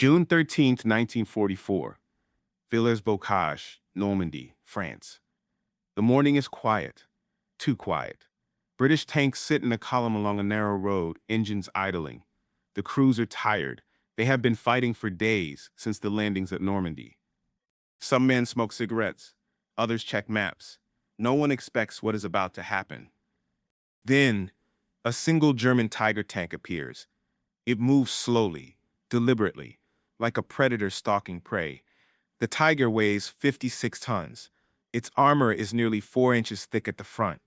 June 13th, 1944, Villers-Bocage, Normandy, France. The morning is quiet, too quiet. British tanks sit in a column along a narrow road, engines idling. The crews are tired. They have been fighting for days since the landings at Normandy. Some men smoke cigarettes, others check maps. No one expects what is about to happen. Then, a single German Tiger tank appears. It moves slowly, deliberately, like a predator stalking prey. The Tiger weighs 56 tons. Its armor is nearly 4 inches thick at the front.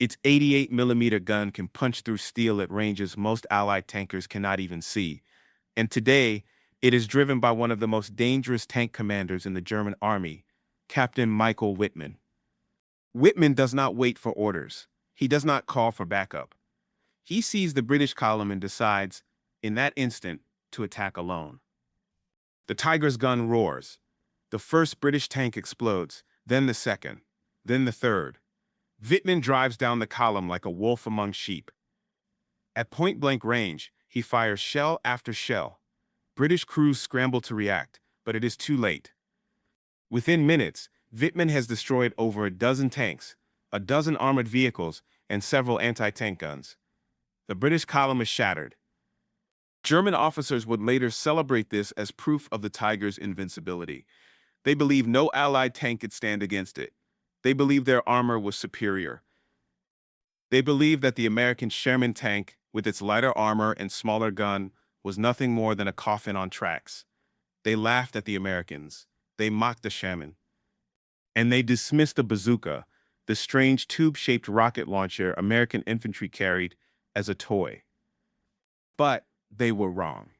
Its 88-millimeter gun can punch through steel at ranges most Allied tankers cannot even see. And today, it is driven by one of the most dangerous tank commanders in the German army, Captain Michael Wittmann. Wittmann does not wait for orders. He does not call for backup. He sees the British column and decides, in that instant, to attack alone. The Tiger's gun roars. The first British tank explodes, then the second, then the third. Wittmann drives down the column like a wolf among sheep. At point-blank range, he fires shell after shell. British crews scramble to react, but it is too late. Within minutes, Wittmann has destroyed over a dozen tanks, a dozen armored vehicles, and several anti-tank guns. The British column is shattered. German officers would later celebrate this as proof of the Tiger's invincibility. They believed no Allied tank could stand against it. They believed their armor was superior. They believed that the American Sherman tank, with its lighter armor and smaller gun, was nothing more than a coffin on tracks. They laughed at the Americans. They mocked the Sherman. And they dismissed the Bazooka, the strange tube-shaped rocket launcher American infantry carried, as a toy. But they were wrong.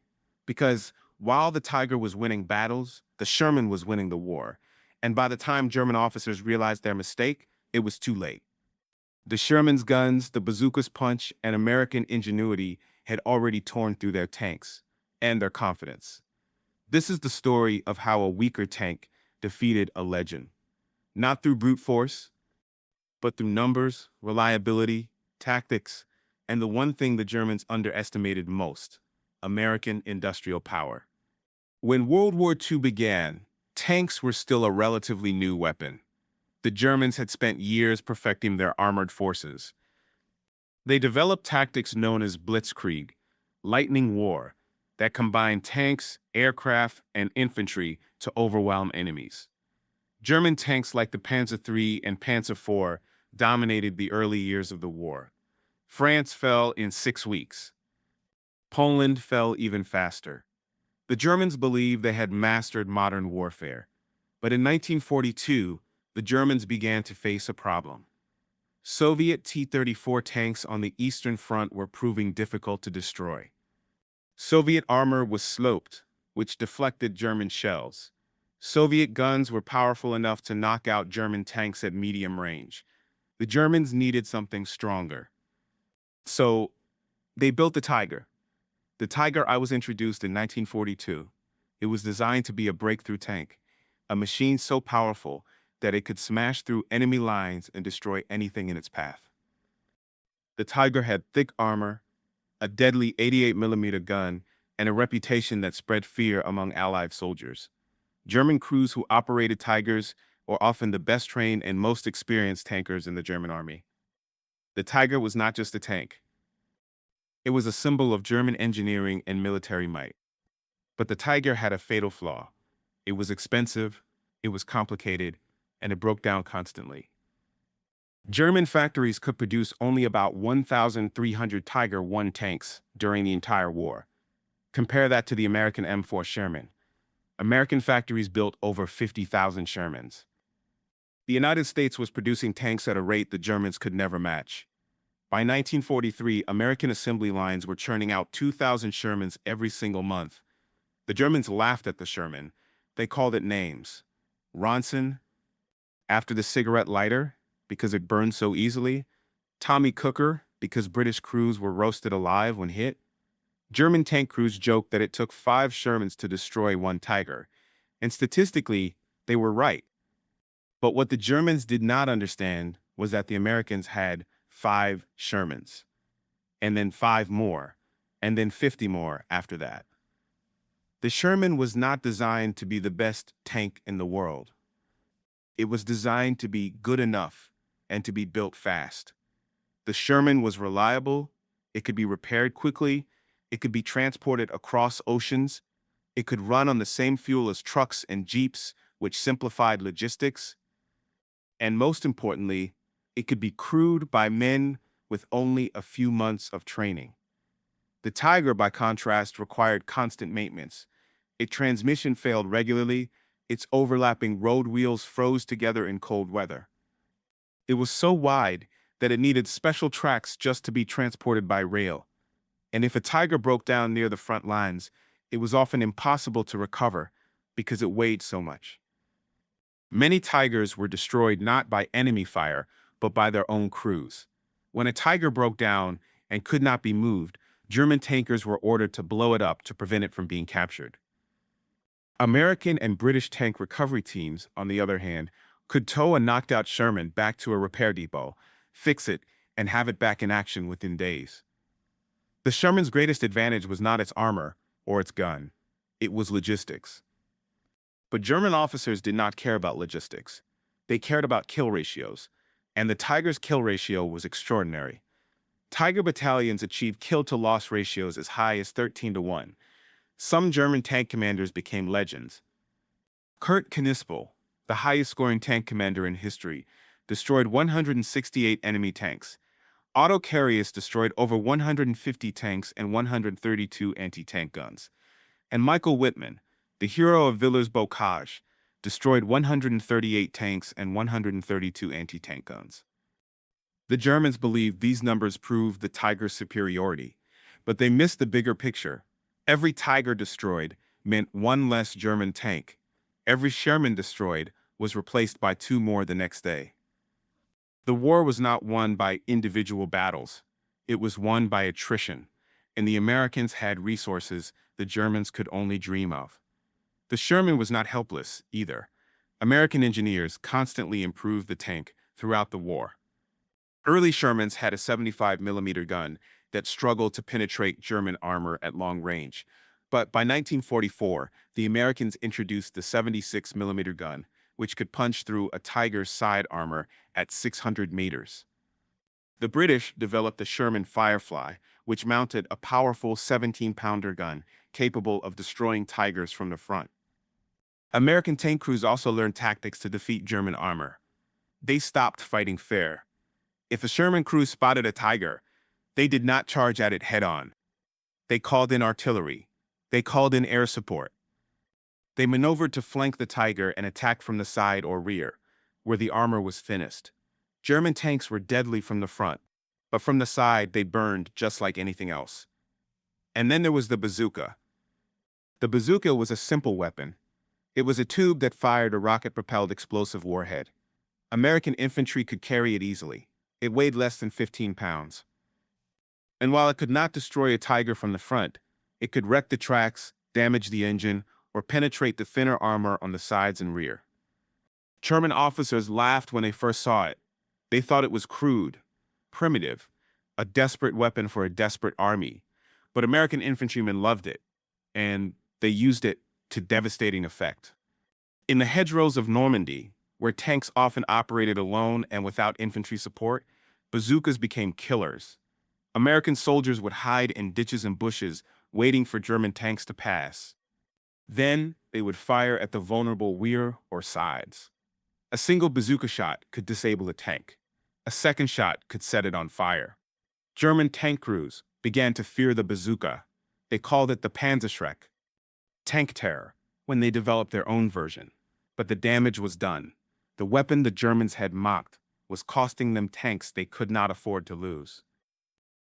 Because while the Tiger was winning battles, the Sherman was winning the war. And by the time German officers realized their mistake, it was too late. The Sherman's guns, the Bazooka's punch, and American ingenuity had already torn through their tanks and their confidence. This is the story of how a weaker tank defeated a legend. Not through brute force, but through numbers, reliability, tactics, and the one thing the Germans underestimated most: American industrial power. When World War II began, tanks were still a relatively new weapon. The Germans had spent years perfecting their armored forces. They developed tactics known as blitzkrieg, lightning war, that combined tanks, aircraft, and infantry to overwhelm enemies. German tanks like the Panzer III and Panzer IV dominated the early years of the war. France fell in 6 weeks. Poland fell even faster. The Germans believed they had mastered modern warfare. But in 1942, the Germans began to face a problem. Soviet T-34 tanks on the Eastern Front were proving difficult to destroy. Soviet armor was sloped, which deflected German shells. Soviet guns were powerful enough to knock out German tanks at medium range. The Germans needed something stronger. So, they built the Tiger. The Tiger I was introduced in 1942. It was designed to be a breakthrough tank, a machine so powerful that it could smash through enemy lines and destroy anything in its path. The Tiger had thick armor, a deadly 88-millimeter gun, and a reputation that spread fear among Allied soldiers. German crews who operated Tigers were often the best trained and most experienced tankers in the German army. The Tiger was not just a tank. It was a symbol of German engineering and military might. But the Tiger had a fatal flaw. It was expensive, it was complicated, and it broke down constantly. German factories could produce only about 1,300 Tiger I tanks during the entire war. Compare that to the American M4 Sherman. American factories built over 50,000 Shermans. The United States was producing tanks at a rate the Germans could never match. By 1943, American assembly lines were churning out 2,000 Shermans every single month. The Germans laughed at the Sherman. They called it names. Ronson, after the cigarette lighter, because it burned so easily. Tommy Cooker, because British crews were roasted alive when hit. German tank crews joked that it took 5 Shermans to destroy one Tiger. And statistically, they were right. But what the Germans did not understand was that the Americans had 5 Shermans, and then 5 more, and then 50 more after that. The Sherman was not designed to be the best tank in the world. It was designed to be good enough and to be built fast. The Sherman was reliable, it could be repaired quickly, it could be transported across oceans, it could run on the same fuel as trucks and jeeps, which simplified logistics, and most importantly, it could be crewed by men with only a few months of training. The Tiger, by contrast, required constant maintenance. Its transmission failed regularly, its overlapping road wheels froze together in cold weather. It was so wide that it needed special tracks just to be transported by rail. And if a Tiger broke down near the front lines, it was often impossible to recover because it weighed so much. Many Tigers were destroyed not by enemy fire, but by their own crews. When a Tiger broke down and could not be moved, German tankers were ordered to blow it up to prevent it from being captured. American and British tank recovery teams, on the other hand, could tow a knocked-out Sherman back to a repair depot, fix it, and have it back in action within days. The Sherman's greatest advantage was not its armor or its gun. It was logistics. But German officers did not care about logistics. They cared about kill ratios, and the Tiger's kill ratio was extraordinary. Tiger battalions achieved kill-to-loss ratios as high as 13-1. Some German tank commanders became legends. Kurt Knispel, the highest-scoring tank commander in history, destroyed 168 enemy tanks. Otto Carius destroyed over 150 tanks and 132 anti-tank guns. And Michael Wittmann, the hero of Villers-Bocage, destroyed 138 tanks and 132 anti-tank guns. The Germans believed these numbers proved the Tiger's superiority, but they missed the bigger picture. Every Tiger destroyed meant one less German tank. Every Sherman destroyed was replaced by two more the next day. The war was not won by individual battles. It was won by attrition, and the Americans had resources the Germans could only dream of. The Sherman was not helpless, either. American engineers constantly improved the tank throughout the war. Early Shermans had a 75mm gun that struggled to penetrate German armor at long range. But by 1944, the Americans introduced the 76mm gun, which could punch through a Tiger's side armor at 600 meters. The British developed the Sherman Firefly, which mounted a powerful 17-pounder gun capable of destroying Tigers from the front. American tank crews also learned tactics to defeat German armor. They stopped fighting fair. If a Sherman crew spotted a Tiger, they did not charge at it head-on. They called in artillery. They called in air support. They maneuvered to flank the Tiger and attacked from the side or rear, where the armor was thinnest. German tanks were deadly from the front, but from the side they burned just like anything else. And then there was the bazooka. The bazooka was a simple weapon. It was a tube that fired a rocket-propelled explosive warhead. American infantry could carry it easily. It weighed less than 15 pounds. And while it could not destroy a Tiger from the front, it could wreck the tracks, damage the engine, or penetrate the thinner armor on the sides and rear. German officers laughed when they first saw it. They thought it was crude, primitive, a desperate weapon for a desperate army. But American infantrymen loved it, and they used it to devastating effect. In the hedgerows of Normandy, where tanks often operated alone and without infantry support, bazookas became killers. American soldiers would hide in ditches and bushes, waiting for German tanks to pass. Then they would fire at the vulnerable rear or sides. A single bazooka shot could disable a tank. A second shot could set it on fire. German tank crews began to fear the bazooka. They called it the Panzerschreck, tank terror, when they developed their own version. But the damage was done. The weapon the Germans had mocked was costing them tanks they could not afford to lose.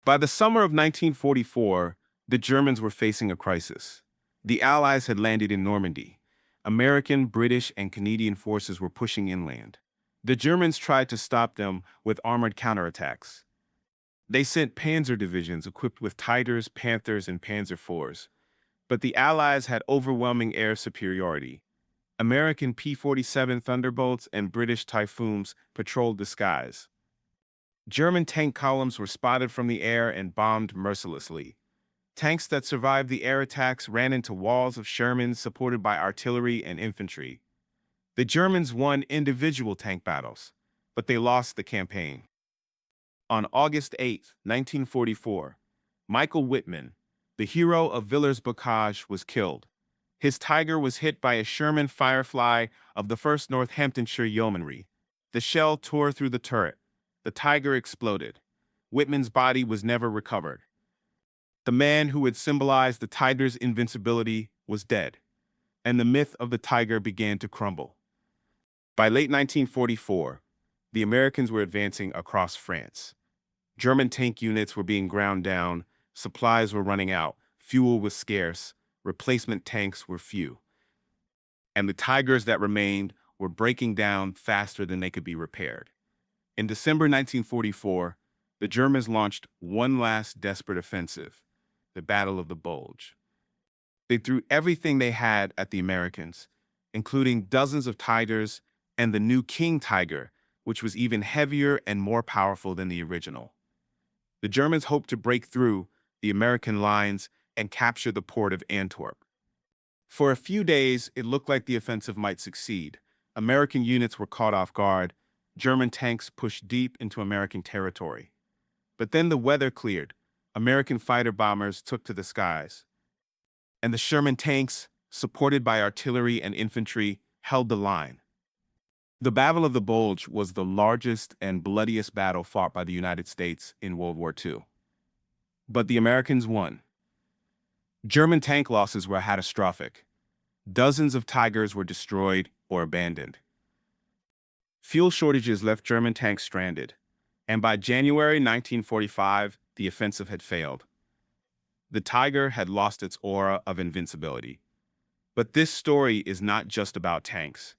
By the summer of 1944, the Germans were facing a crisis. The Allies had landed in Normandy. American, British, and Canadian forces were pushing inland. The Germans tried to stop them with armored counterattacks. They sent panzer divisions equipped with Tigers, Panthers, and Panzer IVs. But the Allies had overwhelming air superiority. American P-47 Thunderbolts and British Typhoons patrolled the skies. German tank columns were spotted from the air and bombed mercilessly. Tanks that survived the air attacks ran into walls of Shermans supported by artillery and infantry. The Germans won individual tank battles, but they lost the campaign. On August 8, 1944, Michael Wittmann, the hero of Villers-Bocage, was killed. His Tiger was hit by a Sherman Firefly of the 1st Northamptonshire Yeomanry. The shell tore through the turret. The Tiger exploded. Wittmann's body was never recovered. The man who had symbolized the Tiger's invincibility was dead, and the myth of the Tiger began to crumble. By late 1944, the Americans were advancing across France. German tank units were being ground down, supplies were running out, fuel was scarce, replacement tanks were few. And the Tigers that remained were breaking down faster than they could be repaired. In December 1944, the Germans launched one last desperate offensive, the Battle of the Bulge. They threw everything they had at the Americans, including dozens of Tigers and the new King Tiger, which was even heavier and more powerful than the original. The Germans hoped to break through the American lines and capture the port of Antwerp. For a few days, it looked like the offensive might succeed. American units were caught off guard. German tanks pushed deep into American territory. But then the weather cleared. American fighter bombers took to the skies. And the Sherman tanks, supported by artillery and infantry, held the line. The Battle of the Bulge was the largest and bloodiest battle fought by the United States in World War II. But the Americans won. German tank losses were catastrophic. Dozens of Tigers were destroyed or abandoned. Fuel shortages left German tanks stranded, and by January 1945, the offensive had failed. The Tiger had lost its aura of invincibility. But this story is not just about tanks.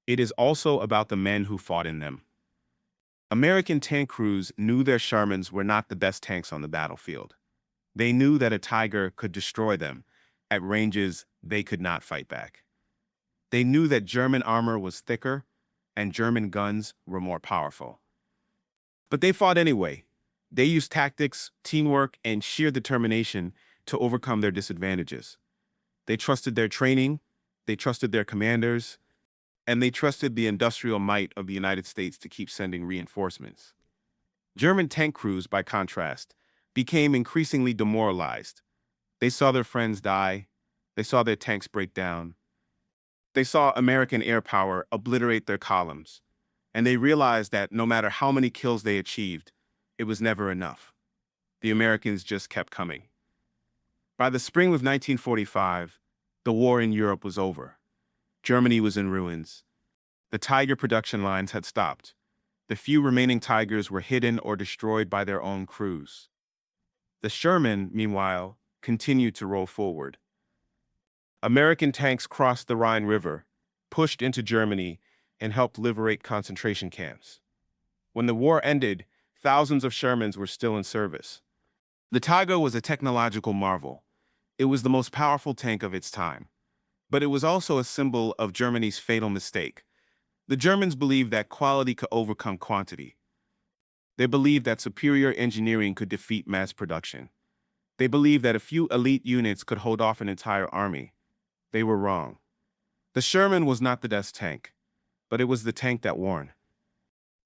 It is also about the men who fought in them. American tank crews knew their Shermans were not the best tanks on the battlefield. They knew that a Tiger could destroy them at ranges they could not fight back. They knew that German armor was thicker and German guns were more powerful. But they fought anyway. They used tactics, teamwork, and sheer determination to overcome their disadvantages. They trusted their training, they trusted their commanders, and they trusted the industrial might of the United States to keep sending reinforcements. German tank crews, by contrast, became increasingly demoralized. They saw their friends die. They saw their tanks break down. They saw American air power obliterate their columns. And they realized that no matter how many kills they achieved, it was never enough. The Americans just kept coming. By the spring of 1945, the war in Europe was over. Germany was in ruins. The Tiger production lines had stopped. The few remaining Tigers were hidden or destroyed by their own crews. The Sherman, meanwhile, continued to roll forward. American tanks crossed the Rhine River, pushed into Germany, and helped liberate concentration camps. When the war ended, thousands of Shermans were still in service. The Tiger was a technological marvel. It was the most powerful tank of its time. But it was also a symbol of Germany's fatal mistake. The Germans believed that quality could overcome quantity. They believed that superior engineering could defeat mass production. They believed that a few elite units could hold off an entire army. They were wrong. The Sherman was not the best tank, but it was the tank that won.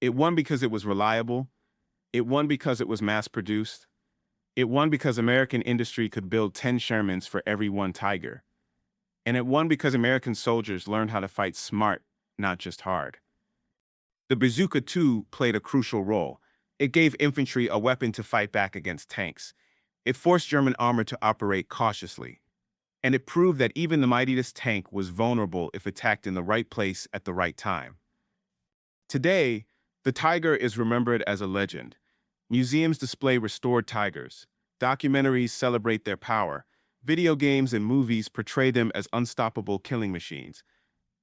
It won because it was reliable. It won because it was mass-produced. It won because American industry could build 10 Shermans for every one Tiger. And it won because American soldiers learned how to fight smart, not just hard. The Bazooka, too, played a crucial role. It gave infantry a weapon to fight back against tanks. It forced German armor to operate cautiously. And it proved that even the mightiest tank was vulnerable if attacked in the right place at the right time. Today, the Tiger is remembered as a legend. Museums display restored Tigers. Documentaries celebrate their power. Video games and movies portray them as unstoppable killing machines.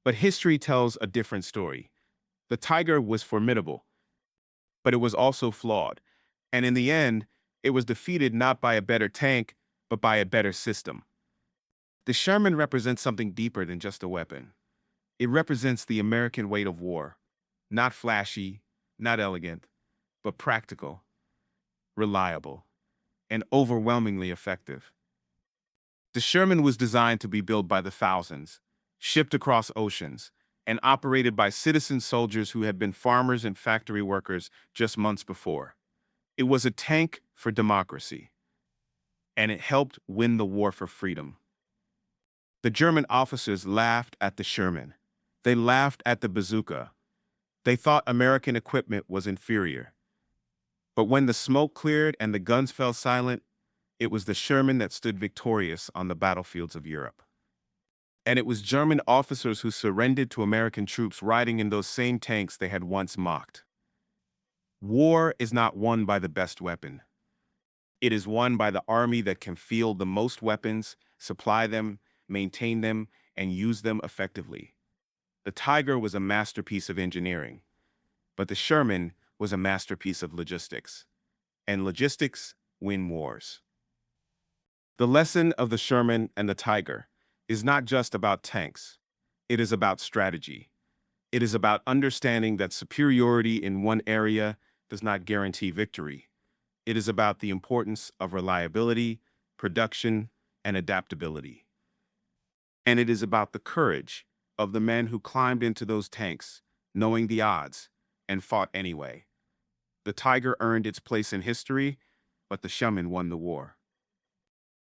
But history tells a different story. The Tiger was formidable, but it was also flawed. And in the end, it was defeated not by a better tank, but by a better system. The Sherman represents something deeper than just a weapon. It represents the American weight of war. Not flashy, not elegant, but practical, reliable, and overwhelmingly effective. The Sherman was designed to be built by the thousands, shipped across oceans, and operated by citizen soldiers who had been farmers and factory workers just months before. It was a tank for democracy, and it helped win the war for freedom. The German officers laughed at the Sherman. They laughed at the bazooka. They thought American equipment was inferior. But when the smoke cleared and the guns fell silent, it was the Sherman that stood victorious on the battlefields of Europe. And it was German officers who surrendered to American troops riding in those same tanks they had once mocked. War is not won by the best weapon. It is won by the army that can field the most weapons, supply them, maintain them, and use them effectively. The Tiger was a masterpiece of engineering, but the Sherman was a masterpiece of logistics. And logistics win wars. The lesson of the Sherman and the Tiger is not just about tanks. It is about strategy. It is about understanding that superiority in one area does not guarantee victory. It is about the importance of reliability, production, and adaptability. And it is about the courage of the men who climbed into those tanks, knowing the odds, and fought anyway. The Tiger earned its place in history, but the Sherman won the war.